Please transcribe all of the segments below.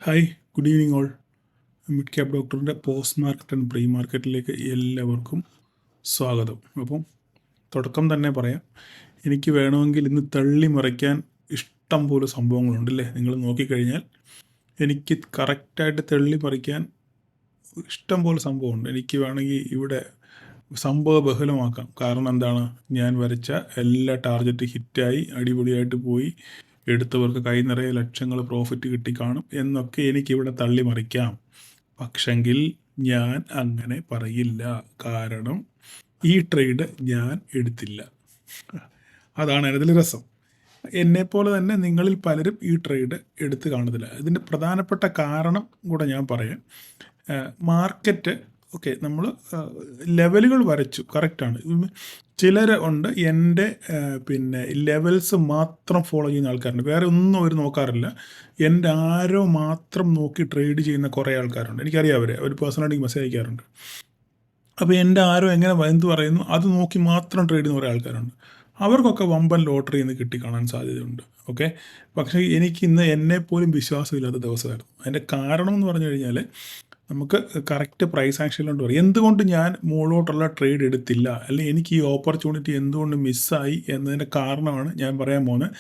Hi, good evening all. Mid cap ഡോക്ടറിൻ്റെ post market and pre മാർക്കറ്റിലേക്ക് എല്ലാവർക്കും സ്വാഗതം. അപ്പം തുടക്കം തന്നെ പറയാം, എനിക്ക് വേണമെങ്കിൽ ഇന്ന് തള്ളി മറിക്കാൻ ഇഷ്ടം പോലെ സംഭവങ്ങളുണ്ടല്ലേ. നിങ്ങൾ നോക്കിക്കഴിഞ്ഞാൽ എനിക്ക് കറക്റ്റായിട്ട് തള്ളി മറിക്കാൻ ഇഷ്ടം പോലെ സംഭവമുണ്ട്. എനിക്ക് വേണമെങ്കിൽ ഇവിടെ സംഭവ ബഹുലമാക്കാം. കാരണം എന്താണ്, ഞാൻ വരച്ച എല്ലാ ടാർഗറ്റ് ഹിറ്റായി അടിപൊളിയായിട്ട് പോയി, എടുത്തവർക്ക് കൈ നിറയെ ലക്ഷങ്ങൾ പ്രോഫിറ്റ് കിട്ടിക്കാണും എന്നൊക്കെ എനിക്കിവിടെ തള്ളി മറിക്കാം. പക്ഷെങ്കിൽ ഞാൻ അങ്ങനെ പറയില്ല. കാരണം ഈ ട്രേഡ് ഞാൻ എടുത്തില്ല. അതാണ് അതിൽ രസം. എന്നെപ്പോലെ തന്നെ നിങ്ങളിൽ പലരും ഈ ട്രേഡ് എടുത്ത് കാണത്തില്ല. ഇതിൻ്റെ പ്രധാനപ്പെട്ട കാരണം കൂടെ ഞാൻ പറയാം. മാർക്കറ്റ് ഓക്കെ, നമ്മൾ ലെവലുകൾ വരച്ചു, കറക്റ്റാണ്. ചിലർ ഉണ്ട് എൻ്റെ ലെവൽസ് മാത്രം ഫോളോ ചെയ്യുന്ന ആൾക്കാരുണ്ട്. വേറെ ഒന്നും അവർ നോക്കാറില്ല. എൻ്റെ ആരോ മാത്രം നോക്കി ട്രേഡ് ചെയ്യുന്ന കുറേ ആൾക്കാരുണ്ട്. എനിക്കറിയാം അവർ പേഴ്സണലായിട്ട് മെസ്സേജ് അയക്കാറുണ്ട്. അപ്പോൾ എൻ്റെ ആരോ എങ്ങനെ എന്ത് പറയുന്നു അത് നോക്കി മാത്രം ട്രേഡ് ചെയ്യുന്ന കുറേ ആൾക്കാരുണ്ട്. അവർക്കൊക്കെ വമ്പൻ ലോട്ടറി എന്ന് കിട്ടിക്കാണാൻ സാധ്യതയുണ്ട്. ഓക്കെ, പക്ഷേ എനിക്കിന്ന് എന്നെപ്പോലും വിശ്വാസമില്ലാത്ത ദിവസമായിരുന്നു. അതിൻ്റെ കാരണം എന്ന് പറഞ്ഞു കഴിഞ്ഞാൽ, നമുക്ക് കറക്റ്റ് പ്രൈസ് ആക്ഷനിലോട്ട് പറയും എന്തുകൊണ്ട് ഞാൻ മുകളിലോട്ടുള്ള ട്രേഡ് എടുത്തില്ല, അല്ലെങ്കിൽ എനിക്ക് ഈ ഓപ്പർച്യൂണിറ്റി എന്തുകൊണ്ട് മിസ്സായി എന്നതിൻ്റെ കാരണമാണ് ഞാൻ പറയാൻ പോകുന്നത്.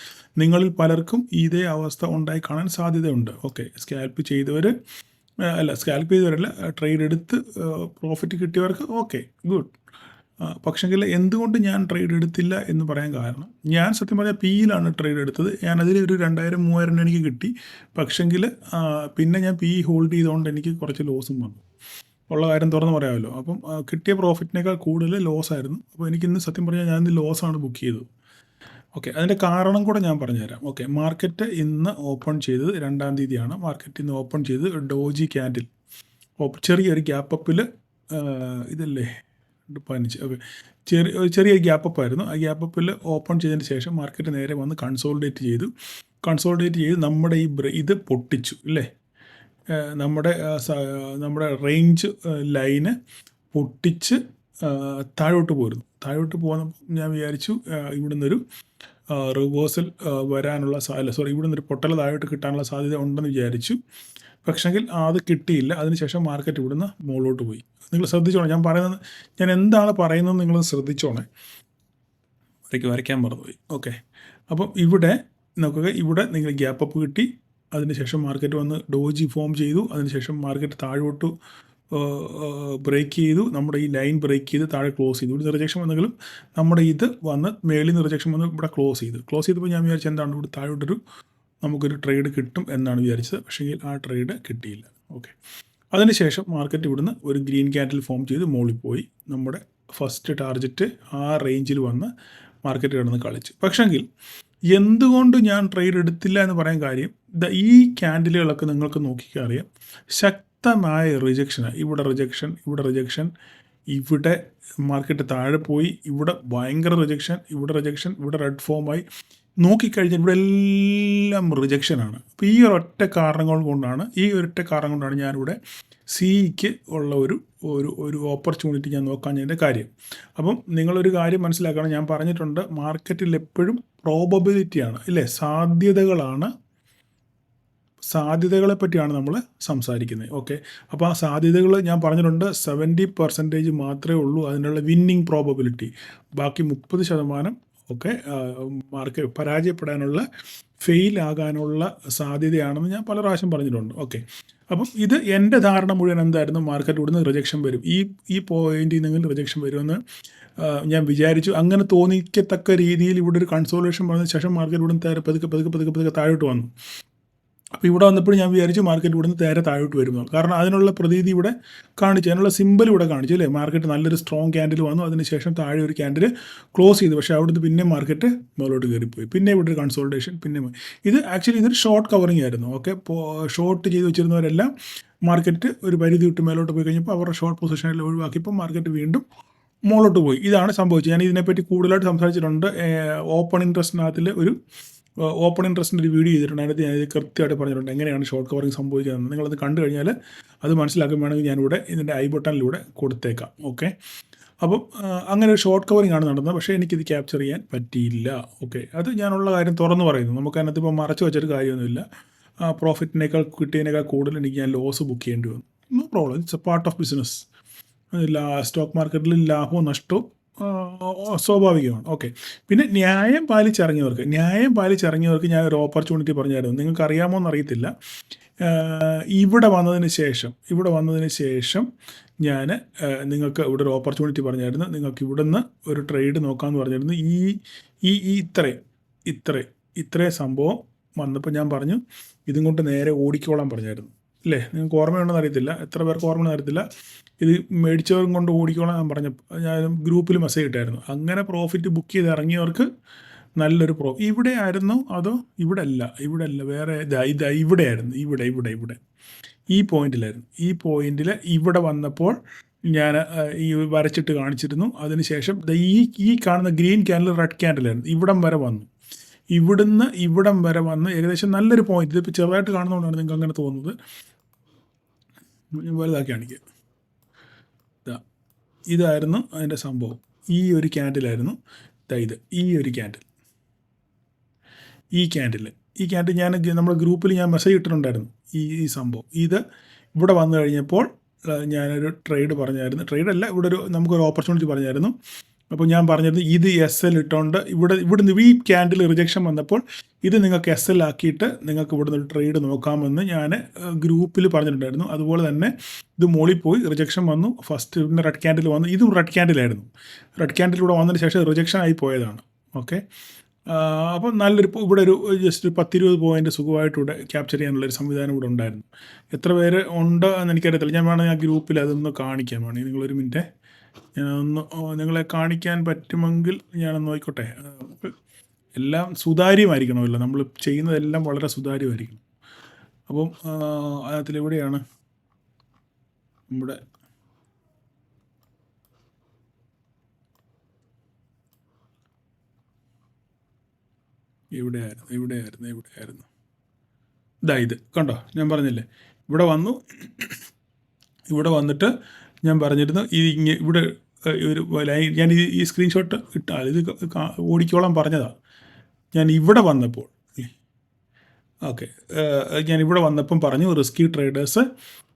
നിങ്ങളിൽ പലർക്കും ഇതേ അവസ്ഥ ഉണ്ടായി കാണാൻ സാധ്യതയുണ്ട്. ഓക്കെ, സ്കാൽപ്പ് ചെയ്തവരല്ല, ട്രേഡ് എടുത്ത് പ്രോഫിറ്റ് കിട്ടിയവർക്ക് ഓക്കെ, ഗുഡ്. പക്ഷെങ്കിൽ എന്തുകൊണ്ട് ഞാൻ ട്രേഡ് എടുത്തില്ല എന്ന് പറയാൻ കാരണം, ഞാൻ സത്യം പറഞ്ഞാൽ പിയിലാണ് ട്രേഡ് എടുത്തത്. ഞാനതിൽ ഒരു 2000-3000 എനിക്ക് കിട്ടി. പക്ഷെങ്കിൽ പിന്നെ ഞാൻ പി ഹോൾഡ് ചെയ്തുകൊണ്ട് എനിക്ക് കുറച്ച് ലോസും വന്നു. ഉള്ള കാര്യം തുറന്ന് പറയാമല്ലോ. അപ്പം കിട്ടിയ പ്രോഫിറ്റിനേക്കാൾ കൂടുതൽ ലോസ് ആയിരുന്നു. അപ്പോൾ എനിക്കിന്ന് സത്യം പറഞ്ഞാൽ ഞാൻ ഇന്ന് ലോസാണ് ബുക്ക് ചെയ്തത്. ഓക്കെ, അതിൻ്റെ കാരണം കൂടെ ഞാൻ പറഞ്ഞുതരാം. ഓക്കെ, മാർക്കറ്റ് ഇന്ന് ഓപ്പൺ ചെയ്തത് 2-ാം തീയതിയാണ്. മാർക്കറ്റ് ഇന്ന് ഓപ്പൺ ചെയ്ത് ഡോജി ക്യാൻഡിൽ ചെറിയൊരു ഗ്യാപ്പപ്പിൽ ഇതല്ലേ 15. ഓക്കെ, ചെറിയ ഗ്യാപ്പപ്പ് ആയിരുന്നു. ആ ഗ്യാപ്പപ്പിൽ ഓപ്പൺ ചെയ്തതിന് ശേഷം മാർക്കറ്റ് നേരെ വന്ന് കൺസോളിഡേറ്റ് ചെയ്ത് നമ്മുടെ ഇത് പൊട്ടിച്ചു ഇല്ലേ. നമ്മുടെ റേഞ്ച് ലൈന് പൊട്ടിച്ച് താഴോട്ട് പോകുന്നപ്പോൾ ഞാൻ വിചാരിച്ചു ഇവിടുന്നൊരു റിവേഴ്സൽ വരാനുള്ള ഇവിടുന്നൊരു പൊട്ടൽ താഴോട്ട് കിട്ടാനുള്ള സാധ്യത ഉണ്ടെന്ന് വിചാരിച്ചു. പക്ഷെങ്കിൽ അത് കിട്ടിയില്ല. അതിനുശേഷം മാർക്കറ്റ് ഇവിടുന്ന് മുകളിലോട്ട് പോയി. നിങ്ങൾ ശ്രദ്ധിച്ചോണേ, ഞാൻ എന്താണ് പറയുന്നത് നിങ്ങൾ ശ്രദ്ധിച്ചോണേ. വരയ്ക്കാൻ മറന്നുപോയി. ഓക്കെ, അപ്പം ഇവിടെ നോക്കുക, ഇവിടെ നിങ്ങൾ ഗ്യാപ്പപ്പ് കിട്ടി. അതിനുശേഷം മാർക്കറ്റ് വന്ന് ഡോജി ഫോം ചെയ്തു. അതിനുശേഷം മാർക്കറ്റ് താഴോട്ട് ബ്രേക്ക് ചെയ്തു. നമ്മുടെ ഈ ലൈൻ ബ്രേക്ക് ചെയ്ത് താഴെ ക്ലോസ് ചെയ്തു. ഇവിടെ റിജക്ഷൻ വന്നെങ്കിലും നമ്മുടെ ഇത് വന്ന് മേളിൽ നിന്ന് റിജക്ഷൻ വന്ന് ഇവിടെ ക്ലോസ് ചെയ്തപ്പോൾ ഞാൻ വിചാരിച്ചു എന്താണ് ഇവിടെ താഴോട്ടൊരു നമുക്കൊരു ട്രേഡ് കിട്ടും എന്നാണ് വിചാരിച്ചത്. പക്ഷേ ആ ട്രേഡ് കിട്ടിയില്ല. ഓക്കെ, അതിനുശേഷം മാർക്കറ്റ് ഇവിടുന്ന് ഒരു ഗ്രീൻ ക്യാൻഡിൽ ഫോം ചെയ്ത് മുകളിൽ പോയി. നമ്മുടെ ഫസ്റ്റ് ടാർഗറ്റ് ആ റേഞ്ചിൽ വന്ന് മാർക്കറ്റ് കിടന്ന് കളിച്ചു. പക്ഷെങ്കിൽ എന്തുകൊണ്ട് ഞാൻ ട്രേഡ് എടുത്തില്ല എന്ന് പറയാൻ കാര്യം, ഈ ക്യാൻഡിലുകളൊക്കെ നിങ്ങൾക്ക് നോക്കിക്കാൻ അറിയാം, ശക്തമായ റിജക്ഷനാണ്. ഇവിടെ റിജക്ഷൻ, ഇവിടെ മാർക്കറ്റ് താഴെ പോയി, ഇവിടെ ഭയങ്കര റിജക്ഷൻ, ഇവിടെ റെഡ് ഫോമായി. നോക്കിക്കഴിഞ്ഞാൽ ഇവിടെ എല്ലാം റിജക്ഷനാണ്. അപ്പോൾ ഈ ഒരൊറ്റ കാരണം കൊണ്ടാണ് ഞാനിവിടെ സിക്ക് ഉള്ള ഒരു ഓപ്പർച്യൂണിറ്റി ഞാൻ നോക്കാഞ്ഞതിൻ്റെ കാര്യം. അപ്പം നിങ്ങളൊരു കാര്യം മനസ്സിലാക്കണം, ഞാൻ പറഞ്ഞിട്ടുണ്ട് മാർക്കറ്റിൽ എപ്പോഴും പ്രോബബിലിറ്റിയാണ് ഇല്ലേ, സാധ്യതകളെ പറ്റിയാണ് നമ്മൾ സംസാരിക്കുന്നത്. ഓക്കെ, അപ്പോൾ ആ സാധ്യതകൾ ഞാൻ പറഞ്ഞിട്ടുണ്ട് 70% മാത്രമേ ഉള്ളൂ അതിനുള്ള വിന്നിങ് പ്രോബബിലിറ്റി. ബാക്കി 30% ഒക്കെ മാർക്കറ്റ് പരാജയപ്പെടാനുള്ള, ഫെയിലാകാനുള്ള സാധ്യതയാണെന്ന് ഞാൻ പല പ്രാവശ്യം പറഞ്ഞിട്ടുണ്ട്. ഓക്കെ, അപ്പം ഇത് എൻ്റെ ധാരണ മുഴുവൻ എന്തായിരുന്നു, മാർക്കറ്റ് ഇവിടുന്ന് റിജക്ഷൻ വരും, ഈ പോയിന്റിൽ നിന്ന് റിജക്ഷൻ വരുമെന്ന് ഞാൻ വിചാരിച്ചു. അങ്ങനെ തോന്നിക്കത്തക്ക രീതിയിൽ ഇവിടെ ഒരു കൺസോളേഷൻ വന്നതിന് ശേഷം മാർക്കറ്റ് ഇവിടുന്ന് പതുക്കെ താഴോട്ട് വന്നു. അപ്പോൾ ഇവിടെ വന്നപ്പോൾ ഞാൻ വിചാരിച്ചു മാർക്കറ്റ് ഇവിടുന്ന് നേരെ താഴോട്ട് വരുന്നു. കാരണം അതിനുള്ള പ്രതീതി ഇവിടെ കാണിച്ചു, അതിനുള്ള സിമ്പിൾ ഇവിടെ കാണിച്ചു അല്ലേ. മാർക്കറ്റ് നല്ലൊരു സ്ട്രോങ് ക്യാൻഡിൽ വന്നു, അതിനുശേഷം താഴെ ഒരു ക്യാൻഡിൽ ക്ലോസ് ചെയ്തു. പക്ഷേ അവിടുന്ന് പിന്നെ മാർക്കറ്റ് മുകളിലോട്ട് കയറിപ്പോയി. പിന്നെ ഇവിടെ ഒരു കൺസോൾട്ടേഷൻ, ഇത് ആക്ച്വലി ഇതൊരു ഷോർട്ട് കവറിങ് ആയിരുന്നു. ഓക്കെ, ഷോർട്ട് ചെയ്ത് വെച്ചിരുന്നവരെല്ലാം മാർക്കറ്റ് ഒരു പരിധി വിട്ട് മേലോട്ട് പോയി കഴിഞ്ഞപ്പോൾ അവരുടെ ഷോർട്ട് പൊസിഷനിൽ ഒഴിവാക്കിയപ്പോൾ മാർക്കറ്റ് വീണ്ടും മുകളിലോട്ട് പോയി. ഇതാണ് സംഭവിച്ചത്. ഞാൻ ഇതിനെപ്പറ്റി കൂടുതലായിട്ട് സംസാരിച്ചിട്ടുണ്ട്. ഓപ്പൺ ഇൻട്രസ്റ്റിൻ്റെ ഒരു വീഡിയോ ചെയ്തിട്ടുണ്ട്. അതിനകത്ത് ഞാൻ കൃത്യമായിട്ട് പറഞ്ഞിട്ടുണ്ട് എങ്ങനെയാണ് ഷോർട്ട് കവറിങ് സംഭവിക്കുന്നത്. നിങ്ങളത് കണ്ടു കഴിഞ്ഞാൽ അത് മനസ്സിലാക്കാൻ വേണമെങ്കിൽ ഞാനിവിടെ ഇതിൻ്റെ ഐ ബട്ടണിലൂടെ കൊടുത്തേക്കാം. ഓക്കെ, അപ്പം അങ്ങനെ ഒരു ഷോർട്ട് കവറിങ് ആണ് നടന്നത്. പക്ഷേ എനിക്കിത് ക്യാപ്ചർ ചെയ്യാൻ പറ്റിയില്ല. ഓക്കെ, അത് ഞാനുള്ള കാര്യം തുറന്നു പറയുന്നു. നമുക്ക് അതിനകത്ത് ഇപ്പോൾ മറച്ചു വെച്ചൊരു കാര്യമൊന്നുമില്ല. പ്രോഫിറ്റിനേക്കാൾ കിട്ടിയതിനേക്കാൾ കൂടുതൽ എനിക്ക് ഞാൻ ലോസ് ബുക്ക് ചെയ്യേണ്ടി വന്നു. No problem, it's a part of business. Stock മാർക്കറ്റിൽ ലാഭവും നഷ്ടവും സ്വാഭാവികമാണ്. ഓക്കെ. പിന്നെ ന്യായം പാലിച്ചിറങ്ങിയവർക്ക് ഞാനൊരു ഓപ്പർച്യൂണിറ്റി പറഞ്ഞായിരുന്നു. നിങ്ങൾക്ക് അറിയാമോ എന്നറിയത്തില്ല. ഇവിടെ വന്നതിന് ശേഷം ഞാൻ നിങ്ങൾക്ക് ഇവിടെ ഒരു ഓപ്പർച്യൂണിറ്റി പറഞ്ഞായിരുന്നു. നിങ്ങൾക്ക് ഇവിടുന്ന് ഒരു ട്രേഡ് നോക്കാമെന്ന് പറഞ്ഞിരുന്നു. ഇത്രയും സംഭവം വന്നപ്പോൾ ഞാൻ പറഞ്ഞു ഇതും കൊണ്ട് നേരെ ഓടിക്കോളാൻ പറഞ്ഞായിരുന്നു. അല്ലേ? നിങ്ങൾക്ക് ഓർമ്മയുണ്ടെന്ന് അറിയത്തില്ല, എത്ര പേർക്ക് ഓർമ്മ അറിയത്തില്ല. ഇത് മേടിച്ചവരും കൊണ്ട് ഓടിക്കോളാൻ ഞാൻ ഗ്രൂപ്പിൽ മെസ്സേജ് ഇട്ടായിരുന്നു. അങ്ങനെ പ്രോഫിറ്റ് ബുക്ക് ചെയ്ത് ഇറങ്ങിയവർക്ക് നല്ലൊരു ഇവിടെ ആയിരുന്നോ അതോ ഇവിടെ അല്ല വേറെ ഇവിടെയായിരുന്നു. ഇവിടെ ഈ പോയിന്റിലായിരുന്നു. ഈ പോയിന്റിൽ ഇവിടെ വന്നപ്പോൾ ഞാൻ ഈ വരച്ചിട്ട് കാണിച്ചിരുന്നു. അതിനുശേഷം ഈ കാണുന്ന ഗ്രീൻ ക്യാൻഡിൽ റെഡ് ക്യാൻഡിലായിരുന്നു. ഇവിടം വരെ വന്നു. ഇവിടം വരെ വന്ന് ഏകദേശം നല്ലൊരു പോയിന്റ്. ഇതിപ്പോൾ ചെറുതായിട്ട് കാണുന്നതുകൊണ്ടാണ് നിങ്ങൾക്ക് അങ്ങനെ തോന്നുന്നത്. വലുതാക്കി കാണിക്കുക. ഇതായിരുന്നു അതിൻ്റെ സംഭവം. ഈ ഒരു ക്യാൻഡിലായിരുന്നു ഈ ക്യാൻഡിൽ നമ്മുടെ ഗ്രൂപ്പിൽ ഞാൻ മെസ്സേജ് ഇട്ടിട്ടുണ്ടായിരുന്നു. ഈ സംഭവം ഇവിടെ വന്നു കഴിഞ്ഞപ്പോൾ ഞാനൊരു ട്രേഡ് പറഞ്ഞായിരുന്നു. ട്രേഡല്ല, നമുക്കൊരു ഓപ്പർച്യൂണിറ്റി പറഞ്ഞായിരുന്നു. അപ്പോൾ ഞാൻ പറഞ്ഞിരുന്നു ഇത് SL ഇട്ടുകൊണ്ട് ഇവിടുന്ന് ഈ ക്യാൻഡിൽ റിജക്ഷൻ വന്നപ്പോൾ ഇത് നിങ്ങൾക്ക് SL ആക്കിയിട്ട് നിങ്ങൾക്ക് ഇവിടുന്ന് ഒരു ട്രേഡ് നോക്കാമെന്ന് ഞാൻ ഗ്രൂപ്പിൽ പറഞ്ഞിട്ടുണ്ടായിരുന്നു. അതുപോലെ തന്നെ ഇത് മോളിൽ പോയി റിജക്ഷൻ വന്നു. ഫസ്റ്റ് പിന്നെ റെഡ് ക്യാൻഡിൽ വന്നു. ഇതും റെഡ് ക്യാൻഡിലായിരുന്നു. റെഡ് ക്യാൻഡിലൂടെ വന്നതിന് ശേഷം റിജക്ഷൻ ആയി പോയതാണ്. ഓക്കെ. അപ്പം ഇവിടെ ഒരു ജസ്റ്റ് 10-20 പോയിൻ്റ് സുഖമായിട്ട് ഇവിടെ ക്യാപ്ചർ ചെയ്യാനുള്ളൊരു സംവിധാനം ഇവിടെ ഉണ്ടായിരുന്നു. എത്ര പേര് ഉണ്ട് എന്ന് എനിക്കറിയത്തില്ല. ഞാൻ വേണമെങ്കിൽ ആ ഗ്രൂപ്പിൽ അതൊന്ന് കാണിക്കാൻ വേണമെങ്കിൽ നിങ്ങളൊരു മിനിറ്റ് ഞാനൊന്ന് നിങ്ങളെ കാണിക്കാൻ പറ്റുമെങ്കിൽ ഞാനൊന്ന് നോക്കിക്കോട്ടെ. എല്ലാം സുതാര്യമായിരിക്കണമല്ലോ, നമ്മൾ ചെയ്യുന്നതെല്ലാം വളരെ സുതാര്യമായിരിക്കണം. അപ്പം അതിലെവിടെയാണ് നമ്മുടെ ഇവിടെയായിരുന്നു. ഇത് കണ്ടോ, ഞാൻ പറഞ്ഞില്ലേ ഇവിടെ വന്നിട്ട് ഞാൻ പറഞ്ഞിരുന്നു ഇവിടെ ഒരു ലൈൻ ഞാൻ ഈ സ്ക്രീൻഷോട്ട് ഇട്ടാൽ ഇത് ഓടിക്കോളാൻ പറഞ്ഞതാണ്. ഞാൻ ഇവിടെ വന്നപ്പോൾ പറഞ്ഞു റിസ്കി ട്രേഡേഴ്സ്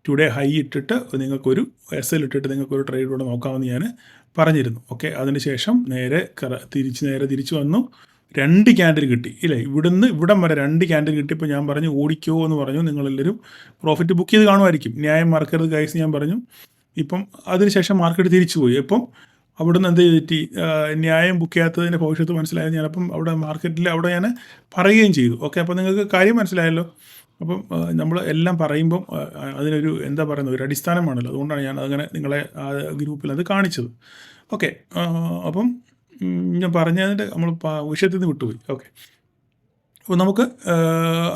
ടുഡേ ഹൈ ഇട്ടിട്ട് നിങ്ങൾക്കൊരു SL ഇട്ടിട്ട് നിങ്ങൾക്കൊരു ട്രേഡ് കൂടെ നോക്കാമെന്ന് ഞാൻ പറഞ്ഞിരുന്നു. ഓക്കെ. അതിനുശേഷം നേരെ തിരിച്ചു വന്നു. 2 ക്യാൻഡിൽ കിട്ടി ഇല്ലേ? ഇവിടം വരെ 2 ക്യാൻഡിൽ കിട്ടിയപ്പോൾ ഞാൻ പറഞ്ഞു ഓടിക്കോ എന്ന് പറഞ്ഞു. നിങ്ങളെല്ലാവരും പ്രോഫിറ്റ് ബുക്ക് ചെയ്ത് കാണുമായിരിക്കും. ന്യായം മറക്കരുത് ഗൈസ് ഞാൻ പറഞ്ഞു. ഇപ്പം അതിനുശേഷം മാർക്കറ്റ് തിരിച്ചു പോയി. അപ്പം അവിടുന്ന് എന്ത് ചെയ്തിട്ട് ന്യായം ബുക്ക് ചെയ്യാത്തതിൻ്റെ ഭവിഷ്യത്ത് മനസ്സിലായത് ഞാനപ്പം അവിടെ ഞാൻ പറയുകയും ചെയ്തു. ഓക്കെ. അപ്പോൾ നിങ്ങൾക്ക് കാര്യം മനസ്സിലായല്ലോ. അപ്പം നമ്മൾ എല്ലാം പറയുമ്പം അതിനൊരു എന്താ പറയുന്നത്, ഒരു അടിസ്ഥാനമാണല്ലോ. അതുകൊണ്ടാണ് ഞാൻ അങ്ങനെ നിങ്ങളെ ആ ഗ്രൂപ്പിൽ അത് കാണിച്ചത്. ഓക്കെ. അപ്പം ഞാൻ പറഞ്ഞതിൻ്റെ നമ്മൾ വിഷയത്തിൽ നിന്ന് വിട്ടുപോയി. ഓക്കെ. അപ്പോൾ നമുക്ക്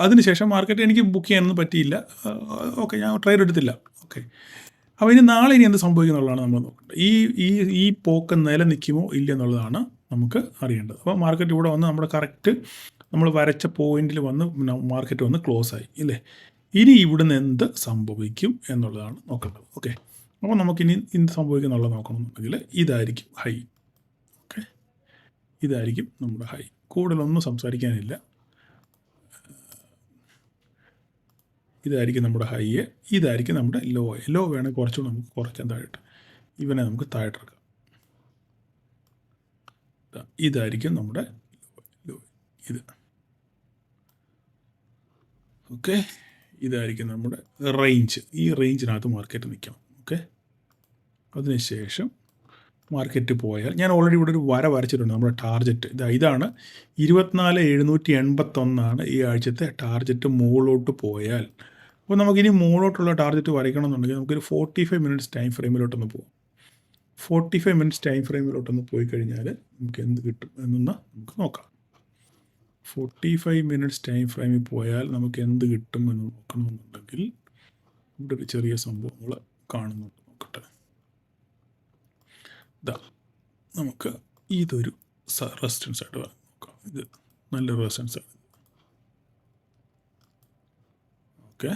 അതിനുശേഷം മാർക്കറ്റ് എനിക്ക് ബുക്ക് ചെയ്യാനൊന്നും പറ്റിയില്ല. ഓക്കെ. ഞാൻ ട്രേഡ് എടുത്തില്ല. ഓക്കെ. അപ്പോൾ നാളെ എന്ത് സംഭവിക്കുന്നുള്ളതാണ് നമ്മൾ നോക്കേണ്ടത്. ഈ പോക്ക് നിലനിൽക്കുമോ ഇല്ലെന്നുള്ളതാണ് നമുക്ക് അറിയേണ്ടത്. അപ്പോൾ മാർക്കറ്റ് ഇവിടെ വന്ന് നമ്മുടെ കറക്റ്റ് നമ്മൾ വരച്ച പോയിന്റിൽ വന്ന് മാർക്കറ്റ് വന്ന് ക്ലോസ് ആയി ഇല്ലേ? ഇനി ഇവിടുന്ന് എന്ത് സംഭവിക്കും എന്നുള്ളതാണ് നോക്കേണ്ടത്. ഓക്കെ. അപ്പോൾ നമുക്കിനി എന്ത് സംഭവിക്കും എന്നുള്ളത് നോക്കണമെന്നുണ്ടെങ്കിൽ ഇതായിരിക്കും ഹൈ. ഓക്കെ. ഇതായിരിക്കും നമ്മുടെ ഹൈ. കൂടുതലൊന്നും സംസാരിക്കാനില്ല. ഇതായിരിക്കും നമ്മുടെ ഹൈ. ഇതായിരിക്കും നമ്മുടെ ലോ വേണമെങ്കിൽ കുറച്ചുകൂടെ നമുക്ക് കുറയ്ക്കാൻ താഴോട്ട്. ഇവനെ നമുക്ക് താഴോട്ടിറക്കാം. ഇതായിരിക്കും നമ്മുടെ ലോ. ഓക്കെ. ഇതായിരിക്കും നമ്മുടെ റേഞ്ച്. ഈ റേഞ്ചിനകത്ത് മാർക്കറ്റ് നിൽക്കണം. ഓക്കെ. അതിനുശേഷം മാർക്കറ്റ് പോയാൽ ഞാൻ ഓൾറെഡി ഇവിടെ ഒരു വര വരച്ചിട്ടുണ്ട്. നമ്മുടെ ടാർജറ്റ് ഇതാണ് 24,781 ഈ ആഴ്ചത്തെ ടാർജറ്റ്. മുകളിലോട്ട് പോയാൽ അപ്പോൾ നമുക്കിനി മുകളിലോട്ടുള്ള ടാർജറ്റ് വരയ്ക്കണം എന്നുണ്ടെങ്കിൽ നമുക്കൊരു 45 മിനിറ്റ്സ് ടൈം ഫ്രെയിമിലോട്ടൊന്ന് പോകാം. 45 മിനിറ്റ്സ് ടൈം ഫ്രെയിമിലോട്ടൊന്ന് പോയി കഴിഞ്ഞാൽ നമുക്ക് എന്ത് കിട്ടും എന്നൊന്ന് നമുക്ക് നോക്കാം. 45 മിനിറ്റ്സ് ടൈം ഫ്രെയിമിൽ പോയാൽ നമുക്ക് എന്ത് കിട്ടും എന്ന് നോക്കണമെന്നുണ്ടെങ്കിൽ ഇവിടെ ഒരു ചെറിയ സംഭവങ്ങൾ കാണുന്നുണ്ട്. നോക്കട്ടെ. നമുക്ക് ഇതൊരു റെസിസ്റ്റൻസ് ആയിട്ട് നോക്കാം. ഇത് നല്ലൊരു റെസിസ്റ്റൻസ് ആണ്. ഓക്കെ.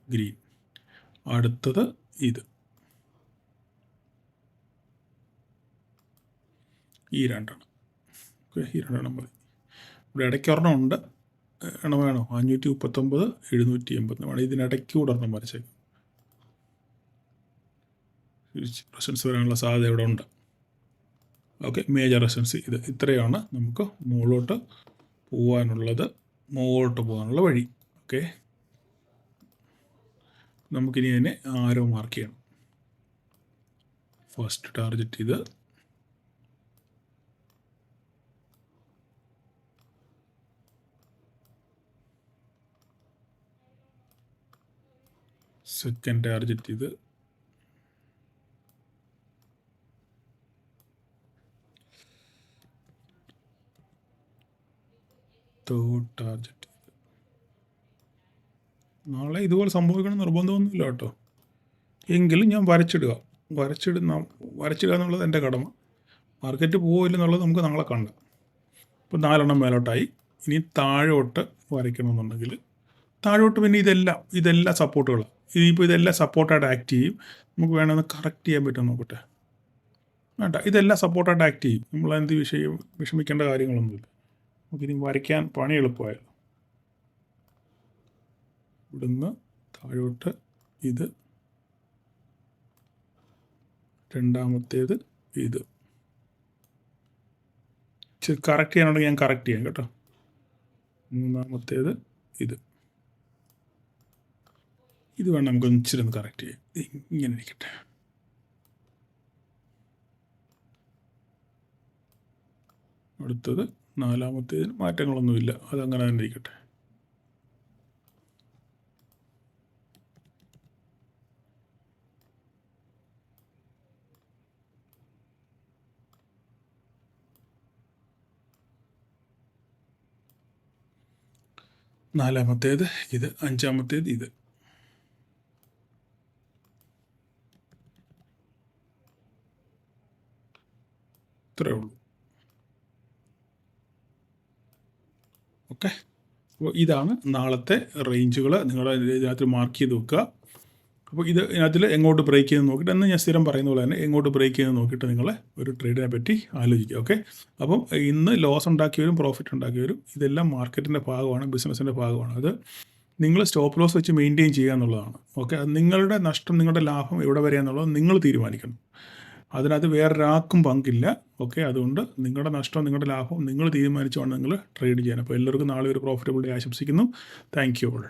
ഗ്രീൻ. അടുത്തത് ഈ രണ്ടെണ്ണം. ഓക്കെ. ഈ രണ്ടെണ്ണം മതി. ഇവിടെ ഇടയ്ക്ക് ഒരെണ്ണം ഉണ്ട്. എണ്ണം വേണോ? 539, 780 വേണം. ഇതിനിടയ്ക്ക് കൂടെ ഒരെണ്ണം വരച്ചേക്കും. റെസിസ്റ്റൻസ് വരാനുള്ള സാധ്യത ഇവിടെ ഉണ്ട്. ഓക്കെ, മേജർ റെസിസ്റ്റൻസ് ഇത്. ഇത്രയാണ് നമുക്ക് മുകളിലോട്ട് പോകാനുള്ള വഴി. ഓക്കെ, നമുക്കിനി അതിനെ ആരോ മാർക്ക് ചെയ്യണം. ഫസ്റ്റ് ടാർഗറ്റ് ഇത്, സെക്കൻഡ് ടാർഗറ്റ് ഇത്, തേർഡ് ടാർഗറ്റ്. നാളെ ഇതുപോലെ സംഭവിക്കണം നിർബന്ധമൊന്നുമില്ല കേട്ടോ. എങ്കിലും ഞാൻ വരച്ചിടുക എന്നുള്ളത് എൻ്റെ കടമ. മാർക്കറ്റ് പോവില്ലെന്നുള്ളത് നമുക്ക് നാളെ കാണാം. ഇപ്പോൾ 4 മേലോട്ടായി. ഇനി താഴോട്ട് വരയ്ക്കണമെന്നുണ്ടെങ്കിൽ താഴോട്ട് പിന്നെ ഇതെല്ലാം സപ്പോർട്ടുകളാണ്. ഇനിയിപ്പോൾ ഇതെല്ലാം സപ്പോർട്ടായിട്ട് ആക്ട് ചെയ്യും. നമുക്ക് വേണമെന്ന് കറക്റ്റ് ചെയ്യാൻ പറ്റും നോക്കട്ടെ. വേണ്ട, ഇതെല്ലാം സപ്പോർട്ടായിട്ട് ആക്ട് ചെയ്യും. നമ്മളെന്ത് വിഷമിക്കേണ്ട കാര്യങ്ങളൊന്നുമില്ല. നമുക്കിനി വരയ്ക്കാൻ പണി എളുപ്പമായല്ലോ. ഇവിടുന്ന് താഴോട്ട് ഇത്, രണ്ടാമത്തേത് ഇത്. കറക്റ്റ് ചെയ്യാനുണ്ടെങ്കിൽ ഞാൻ കറക്റ്റ് ചെയ്യാം കേട്ടോ. മൂന്നാമത്തേത് ഇത്. ഇത് വേണം നമുക്ക് ഇച്ചിരി ഒന്ന് കറക്റ്റ് ചെയ്യാം. ഇങ്ങനെ ഇരിക്കട്ടെ. അടുത്തത് നാലാമത്തേതിന് മാറ്റങ്ങളൊന്നുമില്ല, അതങ്ങനെ തന്നെ ഇരിക്കട്ടെ. നാലാമത്തേത് ഇത്, അഞ്ചാമത്തേത് ഇത്. ഇത്രയേ ഉള്ളൂ. ഓക്കെ, അപ്പോൾ ഇതാണ് നാളത്തെ റേഞ്ചുകൾ. നിങ്ങൾ ഇതിനകത്ത് മാർക്ക് ചെയ്ത് വെക്കുക. അപ്പോൾ ഇതിനകത്തിൽ എങ്ങോട്ട് ബ്രേക്ക് ചെയ്ത് നോക്കിയിട്ട്, എന്ന് ഞാൻ സ്ഥിരം പറയുന്ന പോലെ തന്നെ എങ്ങോട്ട് ബ്രേക്ക് ചെയ്ത് നോക്കിയിട്ട് നിങ്ങൾ ഒരു ട്രേഡിനെ പറ്റി ആലോചിക്കുക. ഓക്കെ, അപ്പം ഇന്ന് ലോസ് ഉണ്ടാക്കിയവരും പ്രോഫിറ്റ് ഉണ്ടാക്കിയവരും ഇതെല്ലാം മാർക്കറ്റിൻ്റെ ഭാഗമാണ്, ബിസിനസ്സിൻ്റെ ഭാഗമാണ്. അത് നിങ്ങൾ സ്റ്റോപ്പ് ലോസ് വെച്ച് മെയിൻറ്റെയിൻ ചെയ്യുക എന്നുള്ളതാണ്. ഓക്കെ, അത് നിങ്ങളുടെ നഷ്ടം, നിങ്ങളുടെ ലാഭം എവിടെ വരെയാണെന്നുള്ളത് നിങ്ങൾ തീരുമാനിക്കണം. അതിനകത്ത് വേറൊരാൾക്കും പങ്കില്ല. ഓക്കെ, അതുകൊണ്ട് നിങ്ങളുടെ നഷ്ടം, നിങ്ങളുടെ ലാഭം നിങ്ങൾ തീരുമാനിച്ചുകൊണ്ട് നിങ്ങൾ ട്രേഡ് ചെയ്യാൻ. അപ്പോൾ എല്ലാവർക്കും നാളെ ഒരു പ്രോഫിറ്റബിൾ ഡേ ആശംസിക്കുന്നു. Thank you all.